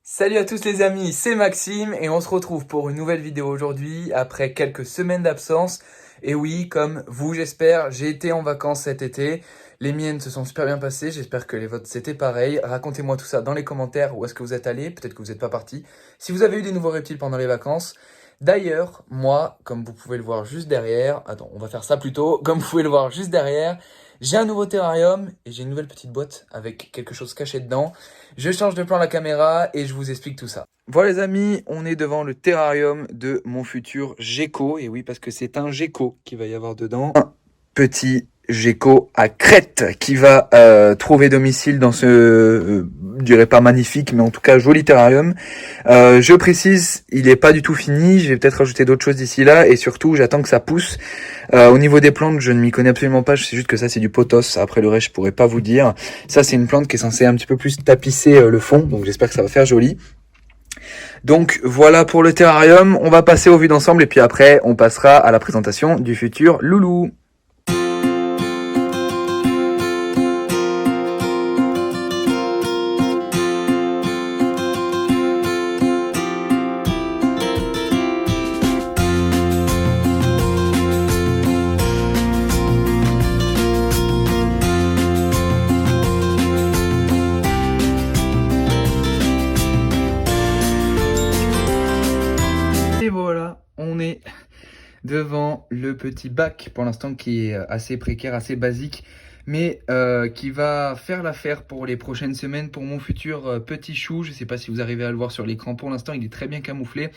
Salut à tous les amis, c'est Maxime et on se retrouve pour une nouvelle vidéo aujourd'hui après quelques semaines d'absence. Et oui, comme vous j'espère, j'ai été en vacances cet été. Les miennes se sont super bien passées, j'espère que les vôtres c'était pareil. Racontez-moi tout ça dans les commentaires, où est-ce que vous êtes allés, peut-être que vous n'êtes pas partis. Si vous avez eu des nouveaux reptiles pendant les vacances. D'ailleurs, moi, comme vous pouvez le voir juste derrière, attends, on va faire ça plutôt, comme vous pouvez le voir juste derrière, j'ai un nouveau terrarium et j'ai une nouvelle petite boîte avec quelque chose caché dedans. Je change de plan la caméra et je vous explique tout ça. Voilà les amis, on est devant le terrarium de mon futur gecko. Et oui, parce que c'est un gecko qu'il va y avoir dedans. Un petit gecko à crête qui va trouver domicile dans ce, je dirais pas magnifique, mais en tout cas joli terrarium. Je précise, il est pas du tout fini. Je vais peut-être rajouter d'autres choses d'ici là. Et surtout, j'attends que ça pousse. Au niveau des plantes, je ne m'y connais absolument pas. Je sais juste que ça, c'est du pothos. Après, le reste, je pourrais pas vous dire. Ça, c'est une plante qui est censée un petit peu plus tapisser le fond. Donc, j'espère que ça va faire joli. Donc, voilà pour le terrarium. On va passer aux vues d'ensemble. Et puis après, on passera à la présentation du futur loulou. Et voilà, on est devant le petit bac pour l'instant qui est assez précaire, assez basique, mais qui va faire l'affaire pour les prochaines semaines pour mon futur petit chou. Je ne sais pas si vous arrivez à le voir sur l'écran, pour l'instant il est très bien camouflé.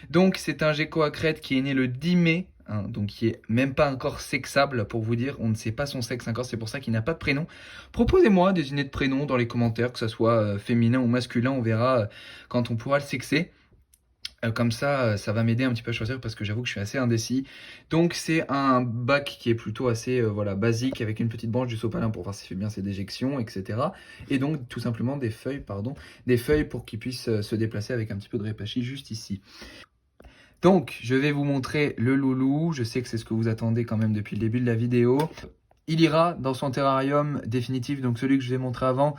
Donc c'est un gecko à crête qui est né le 10 mai, hein, donc qui est même pas encore sexable pour vous dire, on ne sait pas son sexe encore, c'est pour ça qu'il n'a pas de prénom. Proposez-moi des idées de prénoms dans les commentaires, que ce soit féminin ou masculin, on verra quand on pourra le sexer. Comme ça, ça va m'aider un petit peu à choisir parce que j'avoue que je suis assez indécis. Donc c'est un bac qui est plutôt assez voilà, basique avec une petite branche du sopalin pour voir s'il fait bien ses déjections, etc. Et donc tout simplement des feuilles pour qu'il puisse se déplacer avec un petit peu de répachi juste ici. Donc je vais vous montrer le loulou. Je sais que c'est ce que vous attendez quand même depuis le début de la vidéo. Il ira dans son terrarium définitif, donc celui que je vous ai montré avant,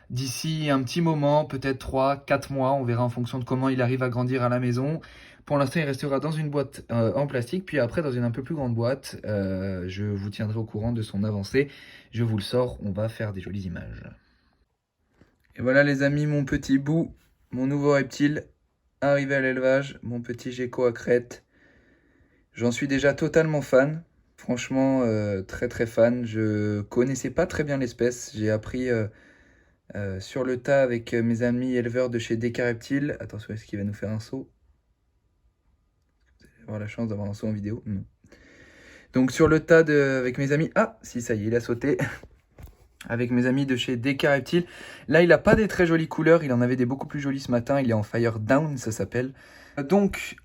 d'ici un petit moment, peut-être 3-4 mois, on verra en fonction de comment il arrive à grandir à la maison. Pour l'instant, il restera dans une boîte en plastique, puis après dans une un peu plus grande boîte. Je vous tiendrai au courant de son avancée. Je vous le sors, on va faire des jolies images. Et voilà les amis, mon petit bout, mon nouveau reptile, arrivé à l'élevage, mon petit gecko à crête. J'en suis déjà totalement fan. Franchement, très très fan. Je connaissais pas très bien l'espèce. J'ai appris sur le tas avec mes amis éleveurs de chez DK Reptiles. Attention, est-ce qu'il va nous faire un saut? Vous allez avoir la chance d'avoir un saut en vidéo? Non. Donc sur le tas avec mes amis... Ah, si, ça y est, il a sauté. Avec mes amis de chez DK Reptiles. Là, il n'a pas des très jolies couleurs. Il en avait des beaucoup plus jolies ce matin. Il est en Fire Down, ça s'appelle. Donc...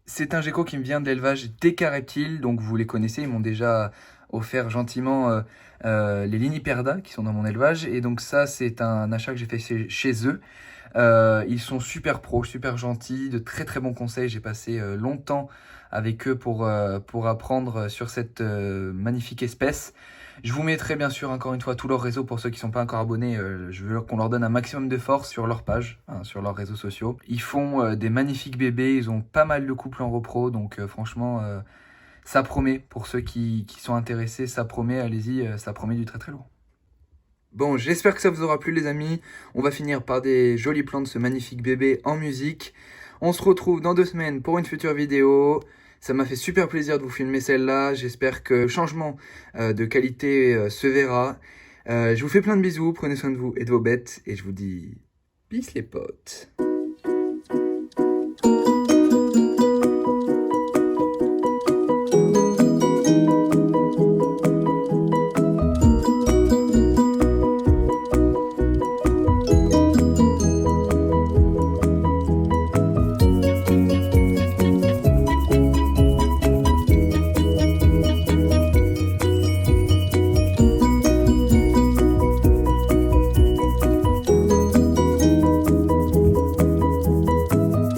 c'est un gecko qui me vient d'élevage DK Reptiles, donc vous les connaissez, ils m'ont déjà offert gentiment les Liniperda qui sont dans mon élevage. Et donc ça, c'est un achat que j'ai fait chez eux. Ils sont super pros, super gentils, de très très bons conseils. J'ai passé longtemps avec eux pour apprendre sur cette magnifique espèce. Je vous mettrai bien sûr encore une fois tout leur réseau pour ceux qui ne sont pas encore abonnés. Je veux qu'on leur donne un maximum de force sur leur page, hein, sur leurs réseaux sociaux. Ils font des magnifiques bébés, ils ont pas mal de couples en repro, donc franchement ça promet pour ceux qui sont intéressés, ça promet, allez-y, ça promet du très très lourd. Bon, j'espère que ça vous aura plu les amis. On va finir par des jolis plans de ce magnifique bébé en musique. On se retrouve dans 2 semaines pour une future vidéo. Ça m'a fait super plaisir de vous filmer celle-là. J'espère que le changement de qualité se verra. Je vous fais plein de bisous. Prenez soin de vous et de vos bêtes. Et je vous dis peace les potes.